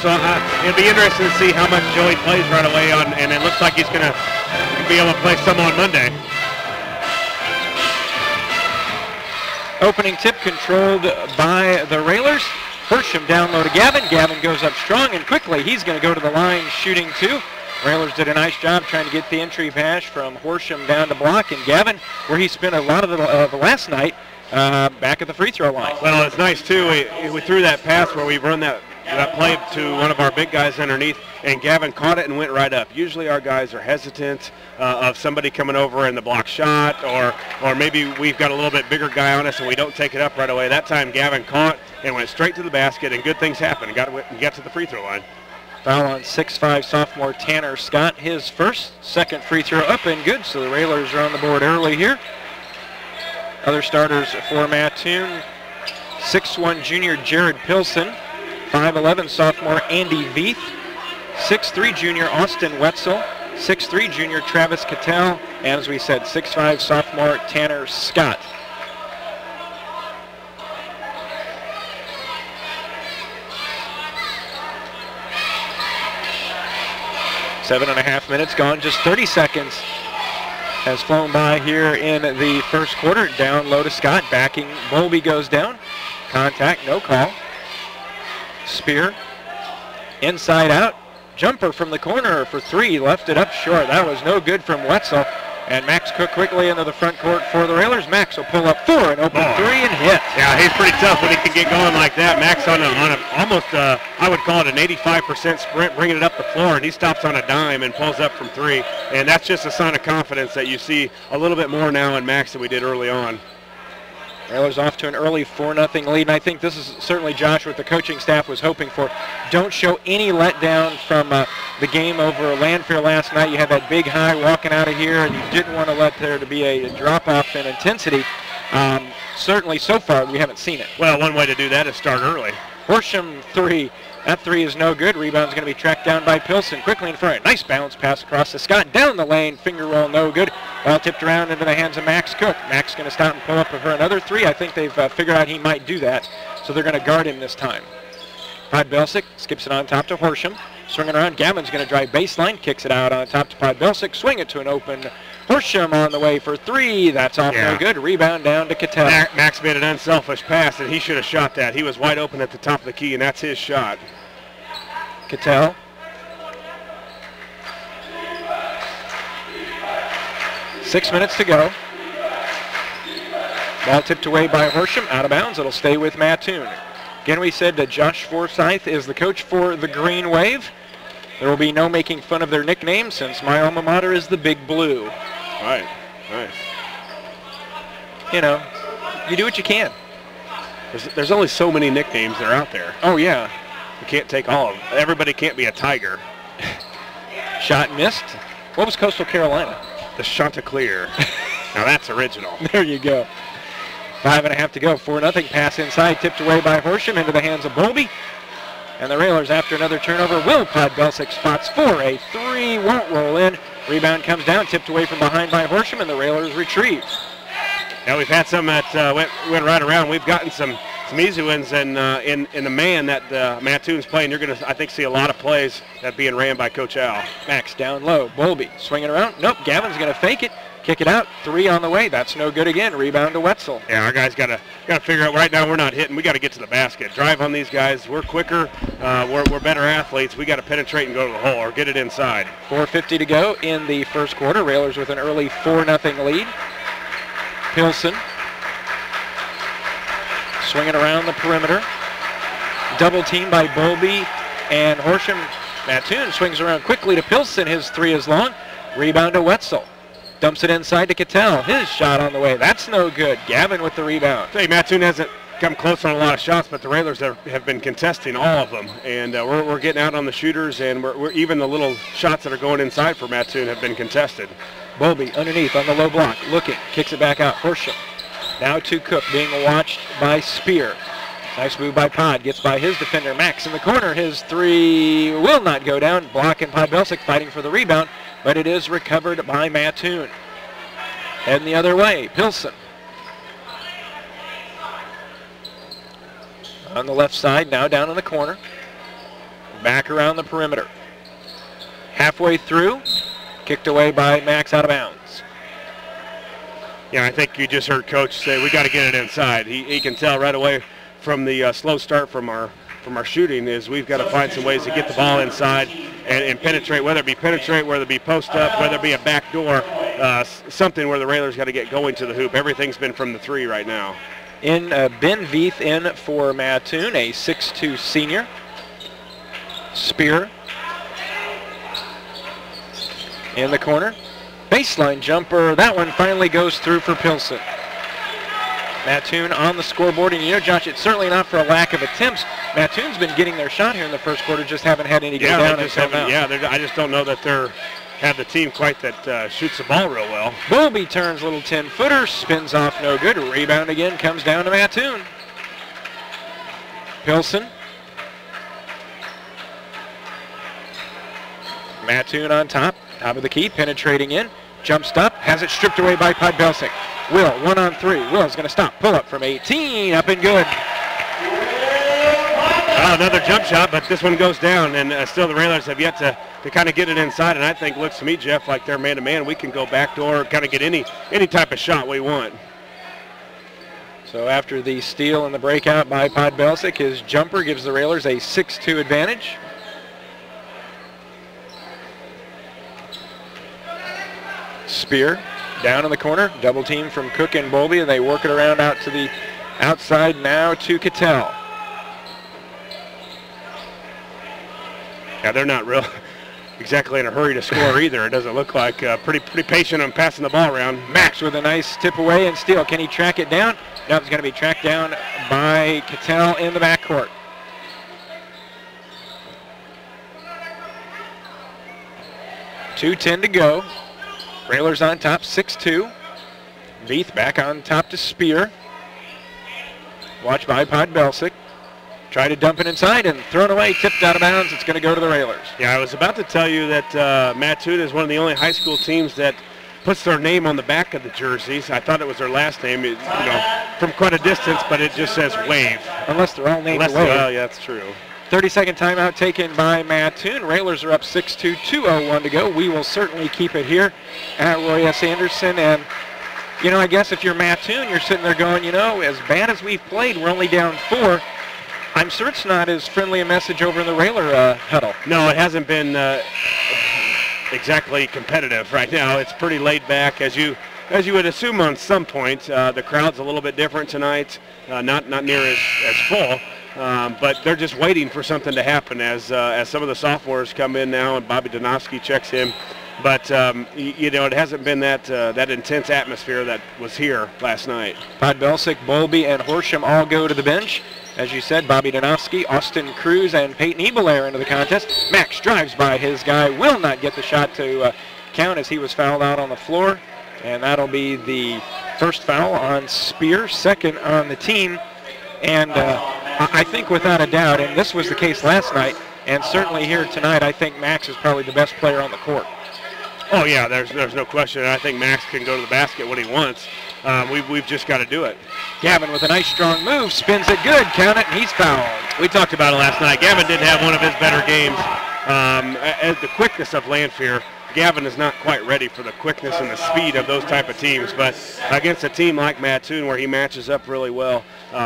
So it'll be interesting to see how much Joey plays right away on, and it looks like he's going to be able to play some on Monday. Opening tip controlled by the Railers. Horsham down low to Gavin. Gavin goes up strong and quickly. He's going to go to the line shooting two. Railers did a nice job trying to get the entry pass from Horsham down to block, and Gavin, where he spent a lot of the last night, back at the free throw line. Well, it's nice too. We threw that pass where we run that play to one of our big guys underneath, and Gavin caught it and went right up. Usually our guys are hesitant of somebody coming over in the block shot, or maybe we've got a little bit bigger guy on us and we don't take it up right away. That time Gavin caught and went straight to the basket, and good things happened and got to the free throw line. Foul on 6'5" sophomore Tanner Scott. His second free throw up and good, so the Railers are on the board early here. Other starters for Mattoon: 6'1" junior Jared Pilson, 5'11" sophomore Andy Veith, 6'3" junior Austin Wetzel, 6'3" junior Travis Cattell, and as we said, 6'5" sophomore Tanner Scott. Seven and a half minutes gone, just 30 seconds has flown by here in the first quarter. Down low to Scott, backing. Bowlby goes down. Contact, no call. Spear, inside out. Jumper from the corner for three, left it up short. That was no good from Wetzel. And Max Cook quickly into the front court for the Railers. Max will pull up four and open three and hit. Yeah, he's pretty tough when he can get going like that. Max on almost, I would call it an 85% sprint, bringing it up the floor, and he stops on a dime and pulls up from three. And that's just a sign of confidence that you see a little bit more now in Max than we did early on. Railers off to an early 4-0 lead, and I think this is certainly, Josh, what the coaching staff was hoping for. Don't show any letdown from the game over Landfair last night. You had that big high walking out of here, and you didn't want to let there to be a drop-off in intensity. Certainly, so far, we haven't seen it. Well, one way to do that is start early. Horsham three. That three is no good. Rebound's going to be tracked down by Pilson. Quickly in front. Nice bounce pass across to Scott. Down the lane. Finger roll, no good. Ball tipped around into the hands of Max Cook. Max going to stop and pull up for another three. I think they've figured out he might do that, so they're going to guard him this time. Podbelsic skips it on top to Horsham. Swinging around. Gavin's going to drive baseline. Kicks it out on top to Podbelsic. Swing it to an open Horsham on the way for three. That's off no good. Rebound down to Cattell. Max made an unselfish pass, and he should have shot that. He was wide open at the top of the key, and that's his shot. Cattell. Six minutes to go. Ball tipped away by Horsham. Out of bounds. It'll stay with Mattoon. Again, we said that Josh Forsyth is the coach for the Green Wave. There will be no making fun of their nickname, since my alma mater is the Big Blue. Right. Nice. You know, you do what you can. There's only so many nicknames that are out there. Oh, yeah. You can't take all of them. Everybody can't be a Tiger. Shot missed. What was Coastal Carolina? The Chanticleer. Now that's original. There you go. 5.5 to go. 4-0 pass inside, tipped away by Horsham into the hands of Bowlby. And the Railers, after another turnover, will Podbelsic spots for a three. Won't roll in. Rebound comes down, tipped away from behind by Horsham, and the Railers retrieve. Now we've had some that went right around. We've gotten some easy wins, and in the man that Mattoon's playing, you're going to, I think, see a lot of plays that being ran by Coach Al. Max down low. Bowlby swinging around. Nope, Gavin's going to fake it. Kick it out. Three on the way. That's no good again. Rebound to Wetzel. Yeah, our guys got to figure out. Right now we're not hitting. We got to get to the basket. Drive on these guys. We're quicker. We're better athletes. We got to penetrate and go to the hole or get it inside. 4:50 to go in the first quarter. Railers with an early 4-0 lead. Pilson swinging around the perimeter. Double team by Bowlby and Horsham. Mattoon swings around quickly to Pilson. His three is long. Rebound to Wetzel. Dumps it inside to Cattell. His shot on the way. That's no good. Gavin with the rebound. Hey, Mattoon hasn't come close on a lot of shots, but the Railers have been contesting all of them. And we're getting out on the shooters, and we're even the little shots that are going inside for Mattoon have been contested. Bowlby underneath on the low block. Looking. Kicks it back out. Horsham. Now to Cook, being watched by Spear. Nice move by Pod. Gets by his defender, Max, in the corner. His three will not go down. Block and Podbelsic fighting for the rebound, but it is recovered by Mattoon. Heading the other way, Pilson. On the left side, now down in the corner. Back around the perimeter. Halfway through, kicked away by Max out of bounds. Yeah, I think you just heard Coach say we got to get it inside. He can tell right away from the slow start from our shooting is we've got to find some ways to get the ball inside and penetrate, whether it be post up, whether it be a back door, something where the Railers got to get going to the hoop. Everything's been from the three right now. In Ben Veith in for Mattoon, a 6'2 senior. Spear in the corner. Baseline jumper. That one finally goes through for Pilsen. Mattoon on the scoreboard. And you know, Josh, it's certainly not for a lack of attempts. Mattoon's been getting their shot here in the first quarter, just haven't had any go down until now. Yeah, I just don't know that they're have the team quite that shoots the ball real well. Bowlby turns little 10-footer, spins off no good. Rebound again, comes down to Mattoon. Pilsen. Mattoon on top of the key, penetrating in. Jump stop, has it stripped away by Podbelsic. Will, 1-on-3. Will's going to stop. Pull up from 18, up and good. Another jump shot, but this one goes down, and still the Railers have yet to kind of get it inside, and I think looks to me, Jeff, like they're man-to-man. We can go backdoor, kind of get any type of shot we want. So after the steal and the breakout by Podbelsic, his jumper gives the Railers a 6-2 advantage. Spear down in the corner, double team from Cook and Bowlby, and they work it around out to the outside now to Cattell. Yeah, they're not real exactly in a hurry to score either. It doesn't look like pretty patient on passing the ball around. Max with a nice tip away and steal. Can he track it down? No, it's going to be tracked down by Cattell in the backcourt. .210 to go. Railers on top, 6-2. Veith back on top to Spear. Watched by Podbelsic. Try to dump it inside and thrown away, tipped out of bounds. It's going to go to the Railers. Yeah, I was about to tell you that Mattoon is one of the only high school teams that puts their name on the back of the jerseys. I thought it was their last name, from quite a distance, but it just says Wave. Unless they're all named Wave. Well, yeah, that's true. 30-second timeout taken by Mattoon. Railers are up 6-2, 2:01 to go. We will certainly keep it here at Roy S. Anderson. And, I guess if you're Mattoon, you're sitting there going, as bad as we've played, we're only down 4. I'm sure it's not as friendly a message over in the Railer huddle. No, it hasn't been exactly competitive right now. It's pretty laid back, as you would assume on some point. The crowd's a little bit different tonight, not near as full. But they're just waiting for something to happen as some of the sophomores come in now, and Bobby Donosky checks him. But it hasn't been that intense atmosphere that was here last night. Podbelsic, Bowlby, and Horsham all go to the bench. As you said, Bobby Donosky, Austin Cruz, and Peyton Ebelair into the contest. Max drives by his guy, will not get the shot to count as he was fouled out on the floor, and that'll be the first foul on Spear, second on the team. And I think without a doubt, and this was the case last night, and certainly here tonight, I think Max is probably the best player on the court. Oh yeah, there's no question. I think Max can go to the basket when he wants. We've just got to do it. Gavin with a nice strong move, spins it good, count it, and he's fouled. We talked about it last night. Gavin didn't have one of his better games. As the quickness of Lanphier, Gavin is not quite ready for the quickness and the speed of those type of teams. But against a team like Mattoon, where he matches up really well,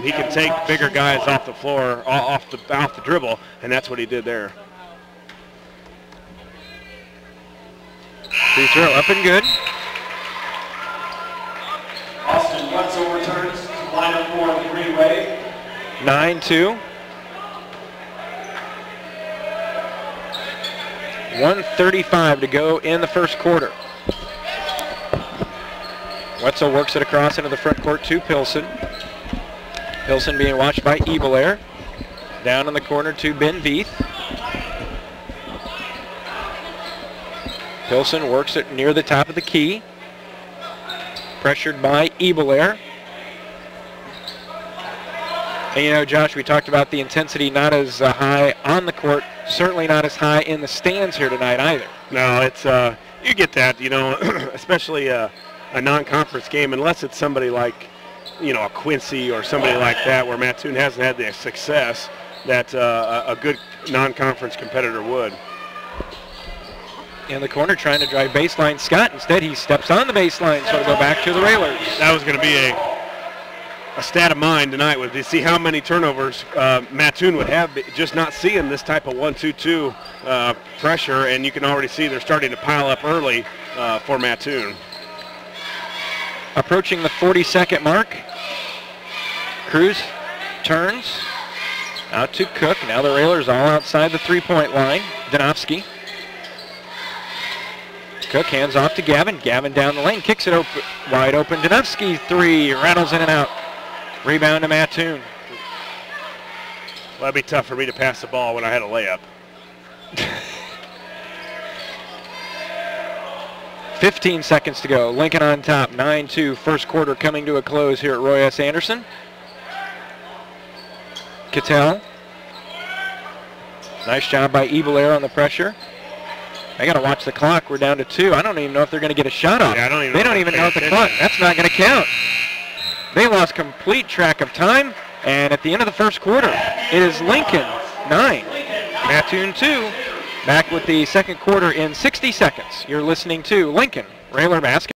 he can take bigger guys off the floor, off the dribble, and that's what he did there. Free throw up and good. Austin Wetzel returns to lineup for the Green Wave. 9-2. 1:35 to go in the first quarter. Wetzel works it across into the front court to Pilsen. Pilsen being watched by Ebelair. Down in the corner to Ben Veith. Pilsen works it near the top of the key. Pressured by Ebelair. And Josh, we talked about the intensity not as high on the court, certainly not as high in the stands here tonight either. No, it's you get that, especially a non-conference game, unless it's somebody like, a Quincy or somebody like that, where Mattoon hasn't had the success that a good non-conference competitor would. In the corner trying to drive baseline Scott. Instead, he steps on the baseline, so it'll go back to the Railers. That was going to be a stat of mine tonight, was to see how many turnovers Mattoon would have, just not seeing this type of 1-2-2 pressure, and you can already see they're starting to pile up early for Mattoon. Approaching the 40-second mark. Cruz turns out to Cook. Now the Railers all outside the three-point line. Donofsky. Cook hands off to Gavin. Gavin down the lane, kicks it open, wide open. Donofsky, three, rattles in and out. Rebound to Mattoon. Well, it'd be tough for me to pass the ball when I had a layup. 15 seconds to go. Lincoln on top, 9-2. First quarter coming to a close here at Roy S. Anderson. Cattell. Nice job by Evelair on the pressure. I got to watch the clock. We're down to 2. I don't even know if they're going to get a shot off. Yeah, they don't even know the clock. That's not going to count. They lost complete track of time. And at the end of the first quarter, it is Lincoln 9, Mattoon 2. Back with the second quarter in 60 seconds. You're listening to Lincoln Railer Basketball.